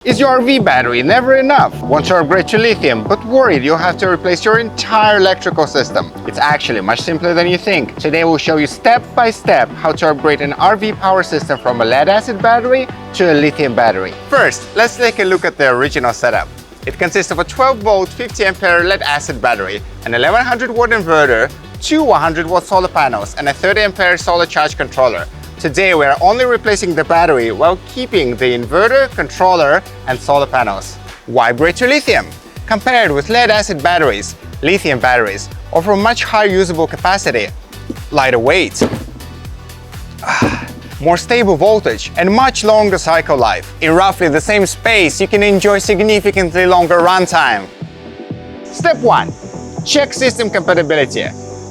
Is your RV battery never enough? Want to upgrade to lithium, but worried you'll have to replace your entire electrical system? It's actually much simpler than you think. Today we'll show you step by step how to upgrade an RV power system from a lead-acid battery to a lithium battery. First, let's take a look at the original setup. It consists of a 12-volt 50-ampere lead-acid battery, an 1100-watt inverter, two 100-watt solar panels, and a 30-ampere solar charge controller. Today we are only replacing the battery while keeping the inverter, controller, and solar panels. Why upgrade to lithium? Compared with lead-acid batteries, lithium batteries offer much higher usable capacity, lighter weight, more stable voltage, and much longer cycle life. In roughly the same space, you can enjoy significantly longer runtime. Step 1. Check system compatibility.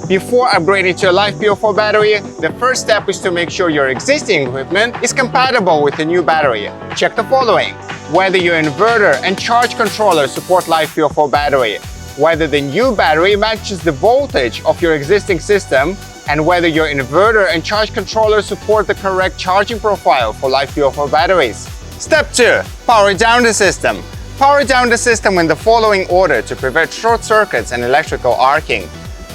Before upgrading to a LiFePO4 battery, the first step is to make sure your existing equipment is compatible with the new battery. Check the following: whether your inverter and charge controller support LiFePO4 battery, whether the new battery matches the voltage of your existing system, and whether your inverter and charge controller support the correct charging profile for LiFePO4 batteries. Step 2. Power down the system. Power down the system in the following order to prevent short circuits and electrical arcing.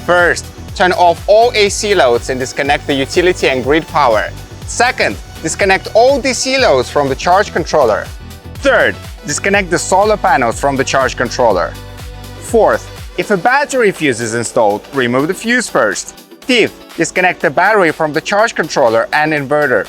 First, turn off all AC loads and disconnect the utility and grid power. Second, disconnect all DC loads from the charge controller. Third, disconnect the solar panels from the charge controller. Fourth, if a battery fuse is installed, remove the fuse first. Fifth, disconnect the battery from the charge controller and inverter.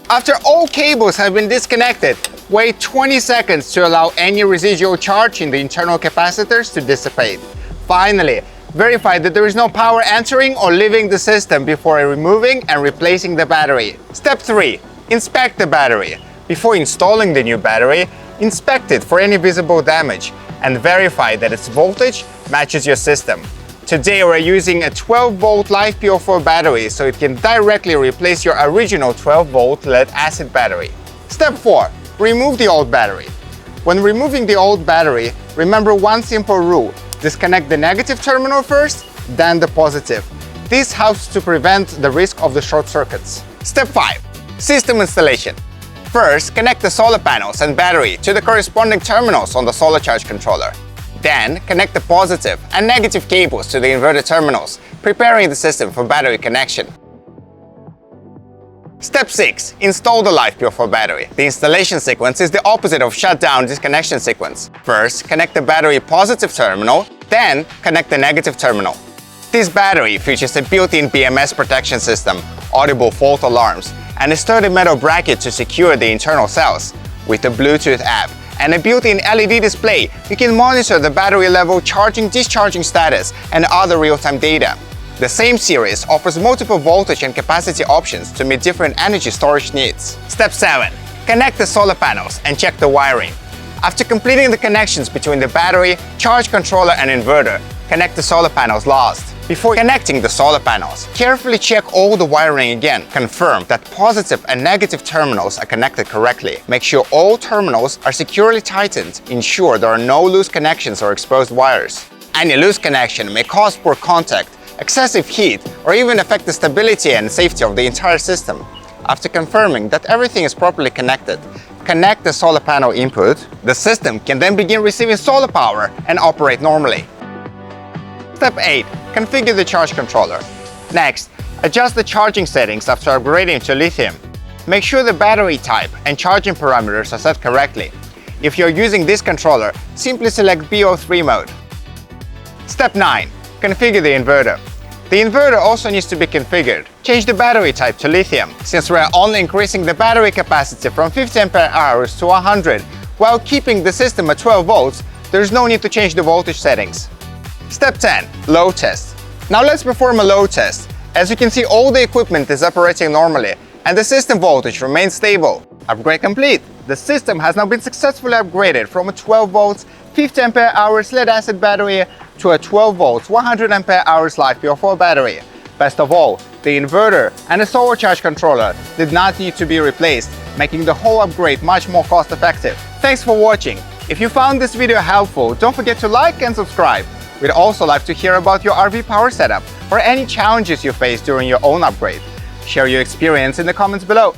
After all cables have been disconnected, wait 20 seconds to allow any residual charge in the internal capacitors to dissipate. Finally, verify that there is no power entering or leaving the system before removing and replacing the battery. Step 3. Inspect the battery. Before installing the new battery, inspect it for any visible damage and verify that its voltage matches your system. Today we're using a 12-volt LiFePO4 battery so it can directly replace your original 12-volt lead-acid battery. Step 4. Remove the old battery. When removing the old battery, remember one simple rule: disconnect the negative terminal first, then the positive. This helps to prevent the risk of the short circuits. Step 5. System installation. First, connect the solar panels and battery to the corresponding terminals on the solar charge controller. Then, connect the positive and negative cables to the inverter terminals, preparing the system for battery connection. Step 6. Install the LiFePO4 battery. The installation sequence is the opposite of shutdown disconnection sequence. First, connect the battery positive terminal, then connect the negative terminal. This battery features a built-in BMS protection system, audible fault alarms, and a sturdy metal bracket to secure the internal cells. With a Bluetooth app and a built-in LED display, you can monitor the battery level, charging-discharging status, and other real-time data. The same series offers multiple voltage and capacity options to meet different energy storage needs. Step 7. Connect the solar panels and check the wiring. After completing the connections between the battery, charge controller, and inverter, connect the solar panels last. Before connecting the solar panels, carefully check all the wiring again. Confirm that positive and negative terminals are connected correctly. Make sure all terminals are securely tightened. Ensure there are no loose connections or exposed wires. Any loose connection may cause poor contact, excessive heat, or even affect the stability and safety of the entire system. After confirming that everything is properly connected, connect the solar panel input. The system can then begin receiving solar power and operate normally. Step 8. Configure the charge controller. Next, adjust the charging settings after upgrading to lithium. Make sure the battery type and charging parameters are set correctly. If you're using this controller, simply select BO3 mode. Step 9. Configure the inverter. The inverter also needs to be configured. Change the battery type to lithium. Since we are only increasing the battery capacity from 50 ampere hours to 100 while keeping the system at 12 volts, there is no need to change the voltage settings. Step 10. Load test. Now let's perform a load test. As you can see, all the equipment is operating normally and the system voltage remains stable. Upgrade complete. The system has now been successfully upgraded from a 12 volts 50 ampere hours lead-acid battery to a 12 volts 100 ampere hours LiFePO4 battery. Best of all, the inverter and the solar charge controller did not need to be replaced, making the whole upgrade much more cost-effective. Thanks for watching. If you found this video helpful, don't forget to like and subscribe. We'd also like to hear about your RV power setup or any challenges you face during your own upgrade. Share your experience in the comments below.